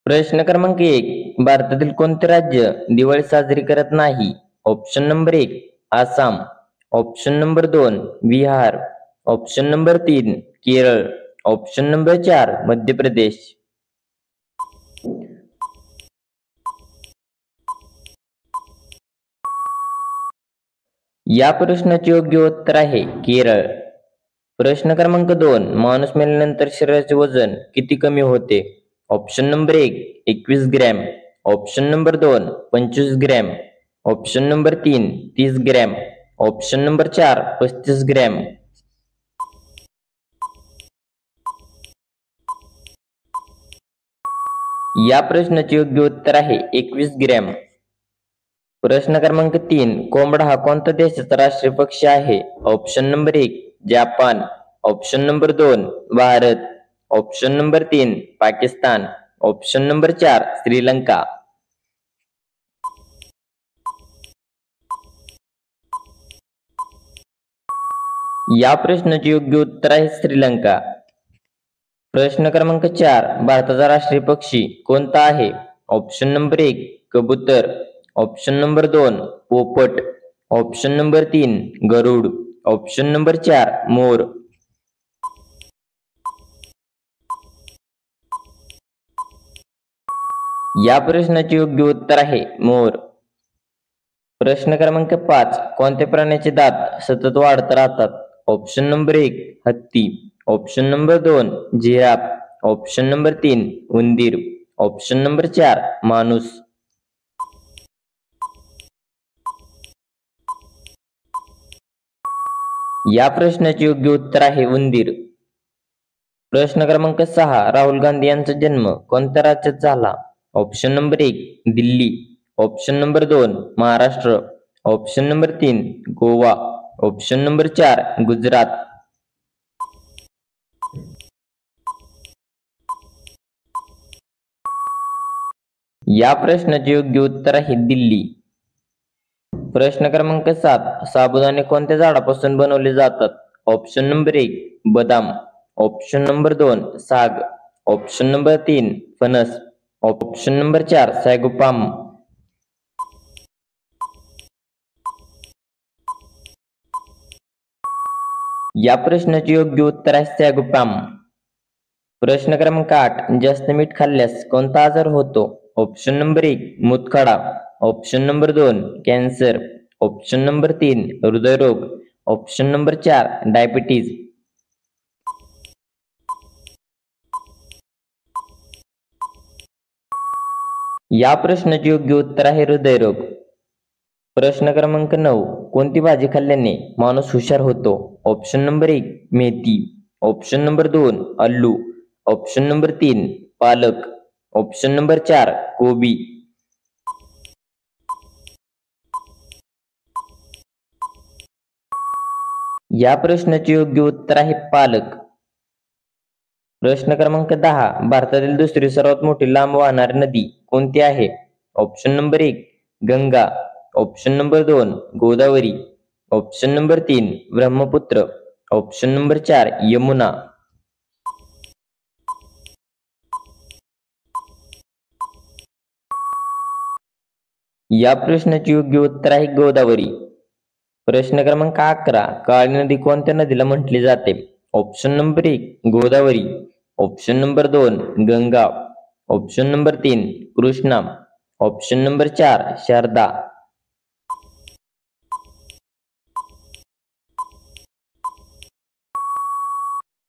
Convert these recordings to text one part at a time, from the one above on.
प्रश्न क्रमांक 1. भारतातील कोणते राज्य दिवाळी साजरी करत नाही? Option number 1 Assam, option number 2 Bihar, option number 3 Kerala, option number 4 Madhya Pradesh. या प्रश्नाचे योग्य उत्तर आहे केरळ. प्रश्न क्रमांक 2. माणूस मेल्यानंतर शरीराचे वजन किती कमी होते? Option number 1 21 gram, option number 2 25 gram, option number 3 30 gram, option number 4 35 gram. या प्रश्नाचे योग्य उत्तर आहे 21 ग्रॅम. प्रश्न क्रमांक 3. कोंबडा हा कोणत्या देशाचा राष्ट्रीय पक्षी आहे? Option number 1 Japan, option number 2 Bharat, option number 3 Pakistan, option number 4 Sri Lanka. या प्रश्नाचे योग्य उत्तर आहे श्रीलंका. प्रश्न क्रमांक 4. भारताचा राष्ट्रीय पक्षी कोणता आहे? ऑप्शन नंबर 1 कबूतर, ऑप्शन नंबर 2 पोपट, ऑप्शन नंबर 3 गरुड, ऑप्शन नंबर 4 मोर. या प्रश्नाचे योग्य उत्तर आहे मोर. प्रश्न क्रमांक 5. कोणत्या प्राण्याचे दात सतत वाढत राहतात? ऑप्शन नंबर 1 हत्ती, option number 2 giraffe, option number 3 उंदीर, ऑप्शन नंबर 4 माणूस. या प्रश्नाचे योग्य उत्तर आहे उंदीर. प्रश्न क्रमांक 6. राहुल गांधी यांचा जन्म कोणत्या राज्यात झाला? Option number 1 Delhi, option number 2 Maharashtra, option number 3 Goa, option number 4 Gujarat. या प्रश्नाचे योग्य उत्तर आहे दिल्ली. प्रश्न क्रमांक 7. साबुदाणे कोणत्या झाडापासून बनवले जातात? ऑप्शन नंबर 1 बदाम, ऑप्शन नंबर 2 साग, ऑप्शन नंबर 3 फणस, ऑप्शन नंबर 4 सॅगोपाम. या प्रश्नाचे योग्य उत्तर आहे सॅगोपाम. प्रश्न क्रमांक 8. जास्त मीठ खाल्ल्यास कोणता आजार होतो? ऑप्शन नंबर 1 मूतखडा, option number 2 cancer, option number 3 हृदयरोग, ऑप्शन नंबर 4 डायबिटीज. या प्रश्नाचे योग्य उत्तर आहे हृदयरोग. प्रश्न क्रमांक 9. कोणती भाजी खाल्ल्याने माणूस हुशार होतो? ऑप्शन नंबर 1 मेथी, ऑप्शन नंबर 2 आलू, ऑप्शन नंबर 3 पालक, ऑप्शन नंबर 4 कोबी. या प्रश्नाचे योग्य उत्तर आहे पालक. प्रश्न क्रमांक 10. भारतातील दुसरी सर्वात मोठी लांब वाहणारी नदी कोणती आहे? Option number 1 Ganga, option number 2 Godavari, option number 3 Brahmaputra, option number 4 Yamuna. या प्रश्नाचे योग्य उत्तर आहे गोदावरी. प्रश्न क्रमांक 11. काळी नदी कोणत्या नदीला म्हटले जाते? Option number 1 Godavari, option number 2 Ganga, option number 3 Krishna, option number 4 Sharda.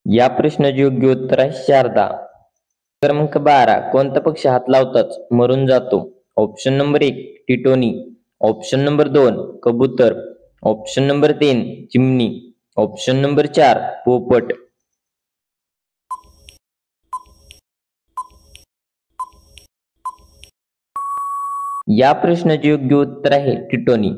या प्रश्नाचे योग्य उत्तर आहे शारदा. क्रमांक 12. कोणता पक्षी हात लावताच मरून जातो? ऑप्शन नंबर 1 टिटोनी, ऑप्शन नंबर 2 कबूतर, ऑप्शन नंबर 3 चिमणी, ऑप्शन नंबर 4 पोपट. या प्रश्नाचे योग्य उत्तर आहे टिटोनी.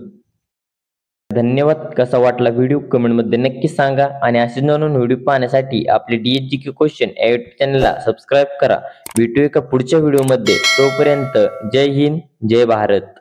धन्यवाद. कसा वाटला व्हिडिओ कमेंट मध्ये नक्की सांगा आणि असे नवीन व्हिडिओ पाहण्यासाठी आपले DHGK क्वेश्चन या YouTube चॅनलला सबस्क्राईब करा. भेटूया एका पुढच्या व्हिडिओ मध्ये. तोपर्यंत जय हिंद, जय भारत.